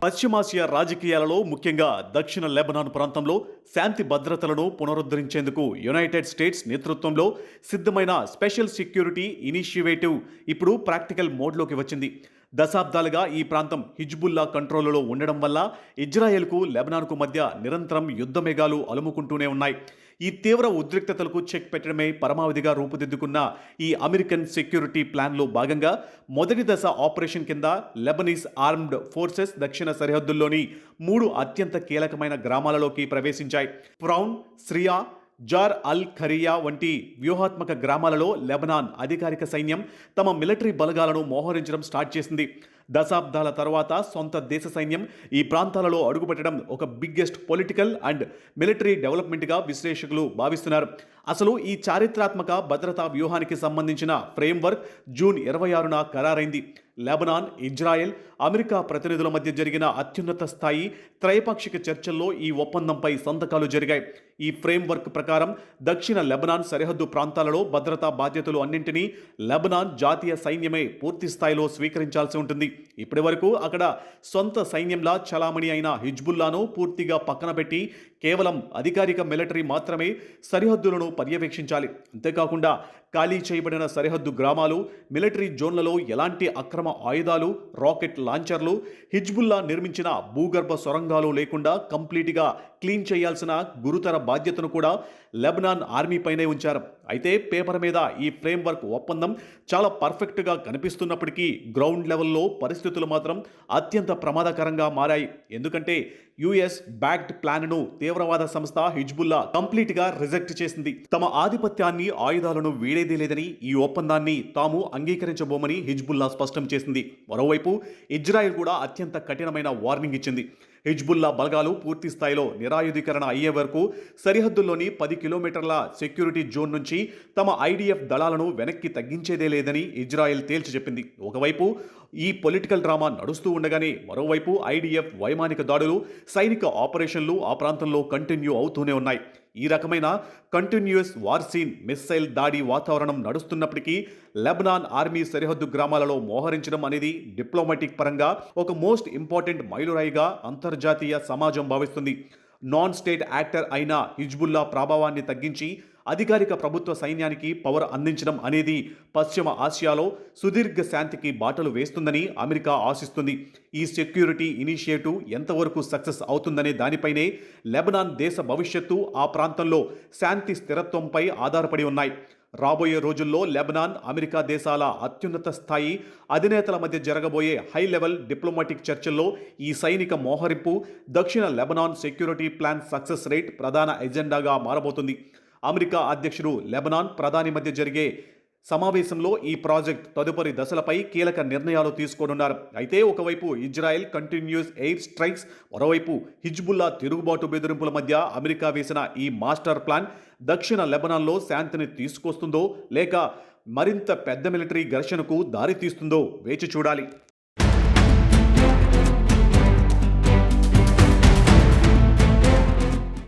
పశ్చిమాసియా రాజకీయాలలో ముఖ్యంగా దక్షిణ లెబనాన్ ప్రాంతంలో శాంతి భద్రతలను పునరుద్ధరించేందుకు యునైటెడ్ స్టేట్స్ నేతృత్వంలో సిద్ధమైన స్పెషల్ సెక్యూరిటీ ఇనిషియేటివ్ ఇప్పుడు ప్రాక్టికల్ మోడ్లోకి వచ్చింది. దశాబ్దాలుగా ఈ ప్రాంతం హిజ్బుల్లా కంట్రోలులో ఉండడం వల్ల ఇజ్రాయెల్కు లెబనాన్కు మధ్య నిరంతరం యుద్ధమేఘాలు అలుముకుంటూనే ఉన్నాయి. ఈ తీవ్ర ఉద్రిక్తతలకు చెక్ పెట్టడమే పరమావధిగా రూపుదిద్దుకున్న ఈ అమెరికన్ సెక్యూరిటీ ప్లాన్లో భాగంగా మొదటి దశ ఆపరేషన్ కింద లెబనీస్ ఆర్మ్డ్ ఫోర్సెస్ దక్షిణ సరిహద్దుల్లోని 3 అత్యంత కీలకమైన గ్రామాలలోకి ప్రవేశించాయి. ఫ్రౌన్, సిరియా, జార్ అల్ ఖరియా వంటి వ్యూహాత్మక గ్రామాలలో లెబనాన్ అధికారిక సైన్యం తమ మిలిటరీ బలగాలను మోహరించడం స్టార్ట్ చేసింది. దశాబ్దాల తర్వాత సొంత దేశ సైన్యం ఈ ప్రాంతాలలో అడుగుపెట్టడం ఒక బిగ్గెస్ట్ పొలిటికల్ అండ్ మిలిటరీ డెవలప్మెంట్గా విశ్లేషకులు భావిస్తున్నారు. అసలు ఈ చారిత్రాత్మక భద్రతా వ్యూహానికి సంబంధించిన ఫ్రేమ్వర్క్ జూన్ 26న ఖరారైంది. లెబనాన్, ఇజ్రాయెల్, అమెరికా ప్రతినిధుల మధ్య జరిగిన అత్యున్నత స్థాయి త్రైపాక్షిక చర్చల్లో ఈ ఒప్పందంపై సంతకాలు జరిగాయి. ఈ ఫ్రేమ్వర్క్ ప్రకారం దక్షిణ లెబనాన్ సరిహద్దు ప్రాంతాలలో భద్రతా బాధ్యతలు అన్నింటినీ లెబనాన్ జాతీయ సైన్యమే పూర్తి స్థాయిలో స్వీకరించాల్సి ఉంటుంది. ఇప్పటి వరకు అక్కడ సొంత సైన్యంలా చలామణి అయిన హిజ్బుల్లాను పూర్తిగా పక్కన పెట్టి కేవలం అధికారిక మిలిటరీ మాత్రమే సరిహద్దులను పర్యవేక్షించాలి. అంతేకాకుండా ఖాళీ చేయబడిన సరిహద్దు గ్రామాలు, మిలిటరీ జోన్లలో ఎలాంటి అక్రమ ఆయుధాలు, రాకెట్ లాంచర్లు, హిజ్బుల్లా నిర్మించిన భూగర్భ సొరంగాలు లేకుండా కంప్లీట్గా క్లీన్ చేయాల్సిన గురుతర బాధ్యతను కూడా లెబనాన్ ఆర్మీపైనే ఉంచారు. అయితే పేపర్ మీద ఈ ఫ్రేమ్వర్క్ ఒప్పందం చాలా పర్ఫెక్ట్గా కనిపిస్తున్నప్పటికీ గ్రౌండ్ లెవెల్లో పరిస్థితులు మాత్రం అత్యంత ప్రమాదకరంగా మారాయి. ఎందుకంటే యుఎస్ బ్యాక్డ్ ప్లాన్ను తీవ్రవాద సంస్థ హిజ్బుల్లా కంప్లీట్గా రిజెక్ట్ చేసింది. తమ ఆధిపత్యాన్ని, ఆయుధాలను వీడేదే లేదని, ఈ ఒప్పందాన్ని తాము అంగీకరించబోమని హిజ్బుల్లా స్పష్టం చేసింది. మరోవైపు ఇజ్రాయెల్ కూడా అత్యంత కఠినమైన వార్నింగ్ ఇచ్చింది. హిజ్బుల్లా బలగాలు పూర్తి స్థాయిలో నిరాయుధీకరణ అయ్యే వరకు సరిహద్దుల్లోని 10 కిలోమీటర్ల సెక్యూరిటీ జోన్ నుంచి తమ ఐడిఎఫ్ దళాలను వెనక్కి తగ్గించేదే లేదని ఇజ్రాయెల్ తేల్చి చెప్పింది. ఒకవైపు ఈ పొలిటికల్ డ్రామా నడుస్తూ ఉండగానే మరోవైపు ఐడిఎఫ్ వైమానిక దాడులు, సైనిక ఆపరేషన్లు ఆ ప్రాంతంలో కంటిన్యూ అవుతూనే ఉన్నాయి. ఈ రకమైన కంటిన్యూయస్ వార్ సీన్, మిస్సైల్ దాడి వాతావరణం నడుస్తున్నప్పటికీ లెబనాన్ ఆర్మీ సరిహద్దు గ్రామాలలో మోహరించడం అనేది డిప్లొమాటిక్ పరంగా ఒక మోస్ట్ ఇంపార్టెంట్ మైలురాయిగా అంతర్జాతీయ సమాజం భావిస్తుంది. నాన్ స్టేట్ యాక్టర్ అయిన హిజ్బుల్లా ప్రభావాన్ని తగ్గించి అధికారిక ప్రభుత్వ సైన్యానికి పవర్ అందించడం అనేది పశ్చిమ ఆసియాలో సుదీర్ఘ శాంతికి బాటలు వేస్తుందని అమెరికా ఆశిస్తుంది. ఈ సెక్యూరిటీ ఇనిషియేటివ్ ఎంతవరకు సక్సెస్ అవుతుందనే దానిపైనే లెబనాన్ దేశ భవిష్యత్తు, ఆ ప్రాంతంలో శాంతి స్థిరత్వంపై ఆధారపడి ఉన్నాయి. రాబోయే రోజుల్లో లెబనాన్, అమెరికా దేశాల అత్యున్నత స్థాయి అధినేతల మధ్య జరగబోయే హై లెవెల్ డిప్లొమాటిక్ చర్చల్లో ఈ సైనిక మోహరింపు, దక్షిణ Lebanon security plan success rate ప్రధాన ఎజెండాగా మారబోతుంది. అమెరికా అధ్యక్షుడు, లెబనాన్ ప్రధాని మధ్య జరిగే సమావేశంలో ఈ ప్రాజెక్ట్ తదుపరి దశలపై కీలక నిర్ణయాలు తీసుకోనున్నారు. అయితే ఒకవైపు ఇజ్రాయెల్ కంటిన్యూస్ ఎయిర్ స్ట్రైక్స్, మరోవైపు హిజ్బుల్లా తిరుగుబాటు బెదిరింపుల మధ్య అమెరికా వేసిన ఈ మాస్టర్ ప్లాన్ దక్షిణ లెబనాన్లో శాంతిని తీసుకొస్తుందో లేక మరింత పెద్ద మిలిటరీ ఘర్షణకు దారితీస్తుందో వేచి చూడాలి.